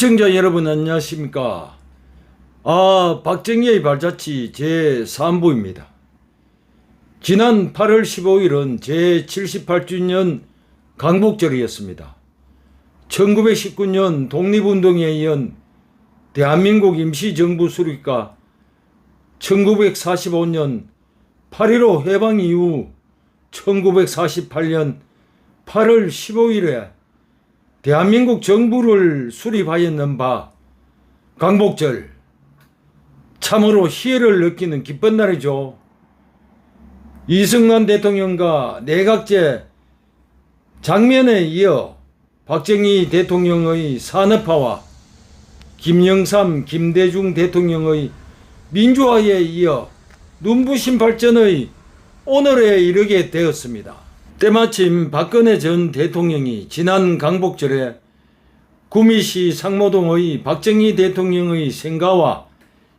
시청자 여러분 안녕하십니까. 박정희의 발자취 제3부입니다. 지난 8월 15일은 제78주년 강복절이었습니다. 1919년 독립운동에 이은 대한민국 임시정부 수립과 1945년 8.15 해방 이후 1948년 8월 15일에 대한민국 정부를 수립하였는 바 강복절, 참으로 희애를 느끼는 기쁜 날이죠. 이승만 대통령과 내각제 장면에 이어 박정희 대통령의 산업화와 김영삼, 김대중 대통령의 민주화에 이어 눈부신 발전의 오늘에 이르게 되었습니다. 때마침 박근혜 전 대통령이 지난 강복절에 구미시 상모동의 박정희 대통령의 생가와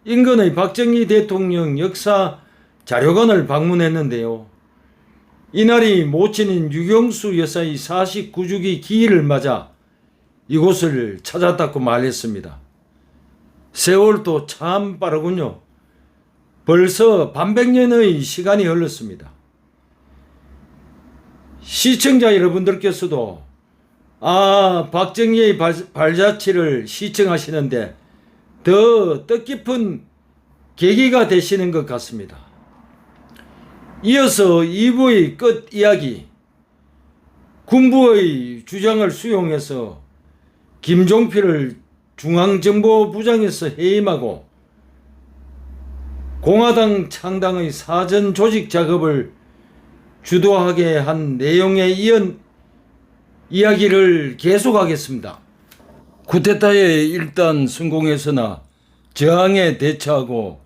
인근의 박정희 대통령 역사 자료관을 방문했는데요. 이날이 모친인 유경수 여사의 49주기 기일을 맞아 이곳을 찾았다고 말했습니다. 세월도 참 빠르군요. 벌써 반백년의 시간이 흘렀습니다. 시청자 여러분들께서도 박정희의 발자취를 시청하시는데 더 뜻깊은 계기가 되시는 것 같습니다. 이어서 2부의 끝 이야기, 군부의 주장을 수용해서 김종필을 중앙정보부장에서 해임하고 공화당 창당의 사전 조직 작업을 주도하게 한 내용에 이은 이야기를 계속하겠습니다. 쿠데타에 일단 성공했으나 저항에 대처하고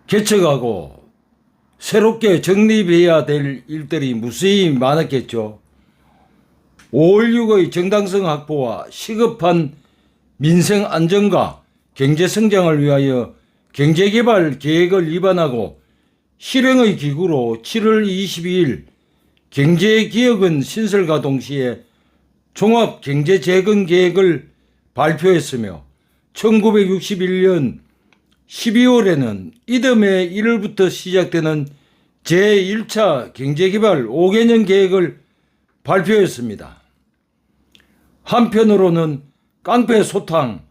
개척하고 새롭게 정립해야 될 일들이 무수히 많았겠죠. 5.16의 정당성 확보와 시급한 민생 안정과 경제 성장을 위하여 경제개발 계획을 입안하고 실행의 기구로 7월 22일 경제기획은 신설과 동시에 종합경제재건계획을 발표했으며 1961년 12월에는 이듬해 1월부터 시작되는 제1차 경제개발 5개년 계획을 발표했습니다. 한편으로는 깡패 소탕,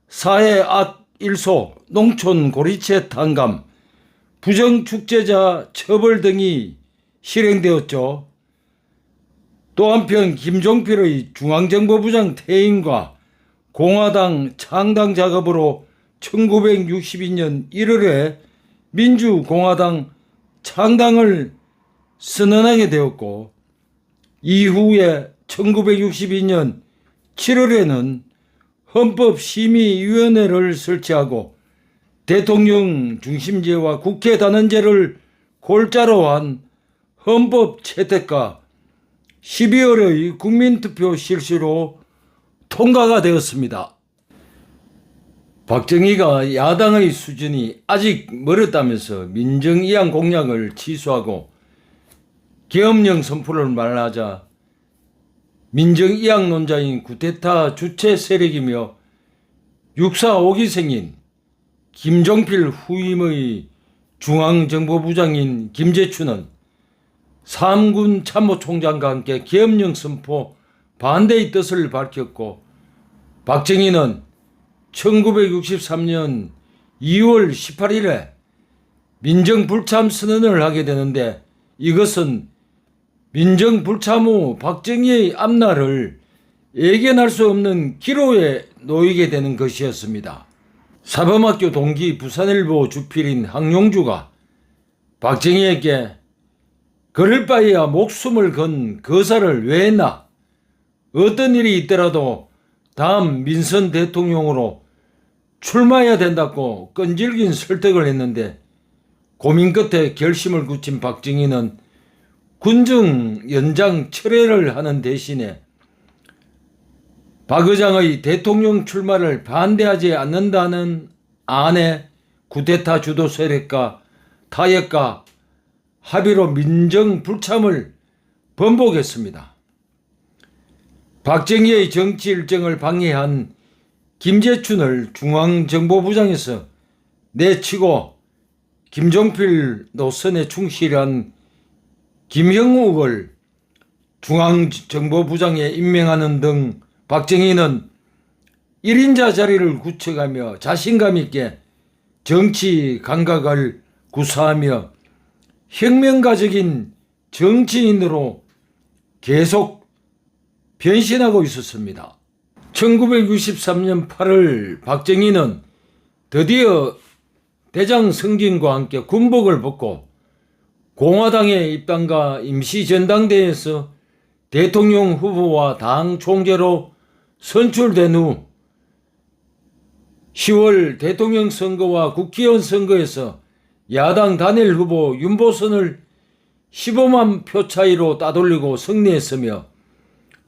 사회 악 일소, 농촌 고리채 탕감, 부정축제자 처벌 등이 실행되었죠. 또 한편 김종필의 중앙정보부장 퇴임과 공화당 창당 작업으로 1962년 1월에 민주공화당 창당을 선언하게 되었고, 이후에 1962년 7월에는 헌법심의위원회를 설치하고 대통령 중심제와 국회 단원제를 골자로 한 헌법 채택과 12월의 국민투표 실시로 통과가 되었습니다. 박정희가 야당의 수준이 아직 멀었다면서 민정이양 공약을 취소하고 계엄령 선포를 말하자 민정이양론자인 쿠데타 주체 세력이며 6.4 5기생인 김종필 후임의 중앙정보부장인 김재춘은 3군 참모총장과 함께 계엄령 선포 반대의 뜻을 밝혔고, 박정희는 1963년 2월 18일에 민정불참 선언을 하게 되는데, 이것은 민정불참 후 박정희의 앞날을 예견할 수 없는 기로에 놓이게 되는 것이었습니다. 사범학교 동기 부산일보 주필인 황용주가 박정희에게 그럴 바에야 목숨을 건 거사를 왜 했나? 어떤 일이 있더라도 다음 민선 대통령으로 출마해야 된다고 끈질긴 설득을 했는데, 고민 끝에 결심을 굳힌 박정희는 군정 연장 철회를 하는 대신에 박 의장의 대통령 출마를 반대하지 않는다는 안에 쿠데타 주도 세력과 타협과 합의로 민정 불참을 번복했습니다. 박정희의 정치 일정을 방해한 김재춘을 중앙정보부장에서 내치고 김종필 노선에 충실한 김형욱을 중앙정보부장에 임명하는 등 박정희는 1인자 자리를 굳혀가며 자신감 있게 정치 감각을 구사하며 혁명가적인 정치인으로 계속 변신하고 있었습니다. 1963년 8월 박정희는 드디어 대장 승진과 함께 군복을 벗고 공화당의 입당과 임시전당대회에서 대통령 후보와 당 총재로 선출된 후 10월 대통령 선거와 국회의원 선거에서 야당 단일 후보 윤보선을 15만 표 차이로 따돌리고 승리했으며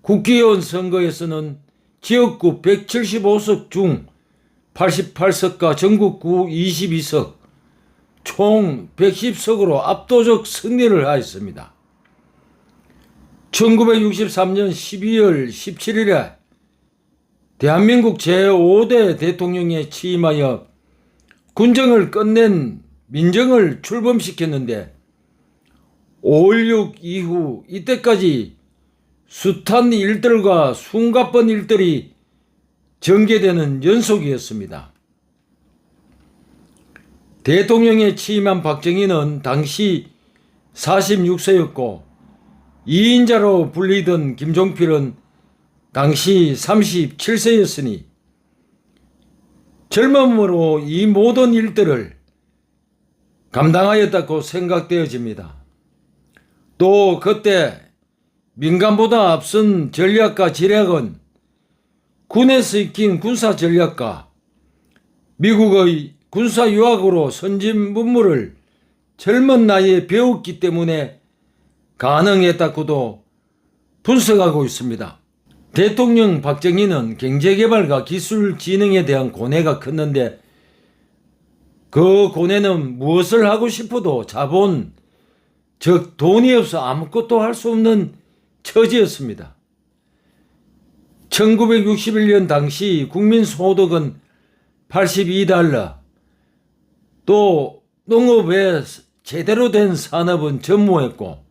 국회의원 선거에서는 지역구 175석 중 88석과 전국구 22석 총 110석으로 압도적 승리를 하였습니다. 1963년 12월 17일에 대한민국 제5대 대통령에 취임하여 군정을 끝낸 민정을 출범시켰는데 5.16 이후 이때까지 숱한 일들과 숨가쁜 일들이 전개되는 연속이었습니다. 대통령에 취임한 박정희는 당시 46세였고 2인자로 불리던 김종필은 당시 37세였으니 젊음으로 이 모든 일들을 감당하였다고 생각되어집니다. 또 그때 민간보다 앞선 전략과 지략은 군에서 익힌 군사 전략과 미국의 군사 유학으로 선진 문물을 젊은 나이에 배웠기 때문에 가능했다고도 분석하고 있습니다. 대통령 박정희는 경제개발과 기술진흥에 대한 고뇌가 컸는데 그 고뇌는 무엇을 하고 싶어도 자본, 즉 돈이 없어 아무것도 할 수 없는 처지였습니다. 1961년 당시 국민소득은 82달러, 또 농업에 제대로 된 산업은 전무했고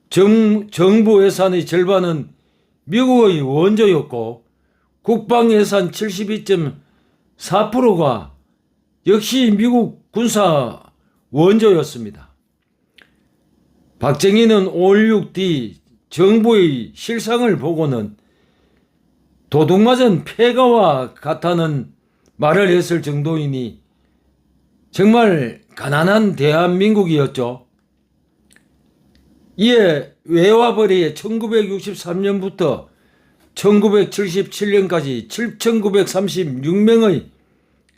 정부 예산의 절반은 미국의 원조였고 국방 예산 72.4%가 역시 미국 군사 원조였습니다. 박정희는 5.16 뒤 정부의 실상을 보고는 도둑맞은 폐가와 같다는 말을 했을 정도이니 정말 가난한 대한민국이었죠. 이에 외화벌이에 1963년부터 1977년까지 7,936명의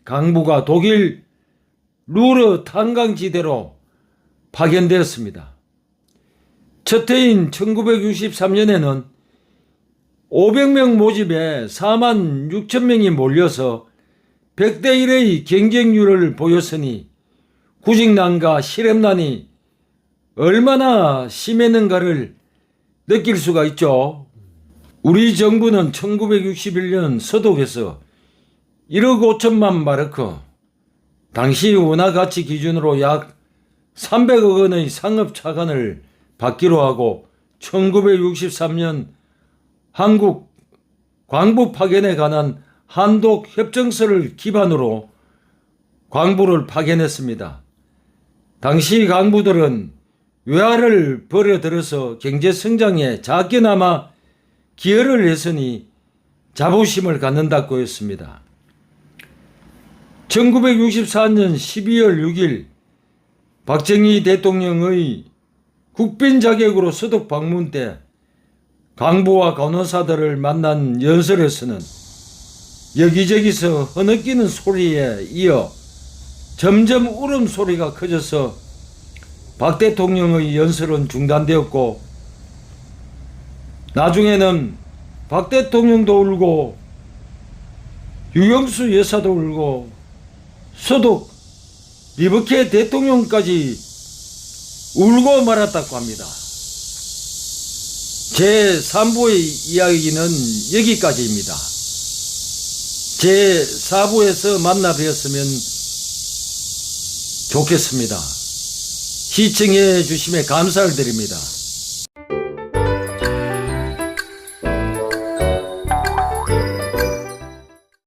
강부가 독일 루르 탄광지대로 파견되었습니다. 첫 해인 1963년에는 500명 모집에 4만 6천 명이 몰려서 100대 1의 경쟁률을 보였으니 구직난과 실업난이 얼마나 심했는가를 느낄 수가 있죠. 우리 정부는 1961년 서독에서 1억 5천만 마르크, 당시 원화 가치 기준으로 약 300억 원의 상업 차관을 받기로 하고 1963년 한국 광부 파견에 관한 한독 협정서를 기반으로 광부를 파견했습니다. 당시 광부들은 외화를 벌여들여서 경제 성장에 작게나마 기여를 했으니 자부심을 갖는다고 했습니다. 1964년 12월 6일 박정희 대통령의 국빈 자격으로 서독 방문 때 광부와 간호사들을 만난 연설에서는 여기저기서 흐느끼는 소리에 이어 점점 울음소리가 커져서 박 대통령의 연설은 중단되었고 나중에는 박 대통령도 울고 유영수 여사도 울고 서독 리버케 대통령까지 울고 말았다고 합니다. 제 3부의 이야기는 여기까지입니다. 제4부에서 만나 뵈었으면 좋겠습니다. 시청해 주심에 감사를 드립니다.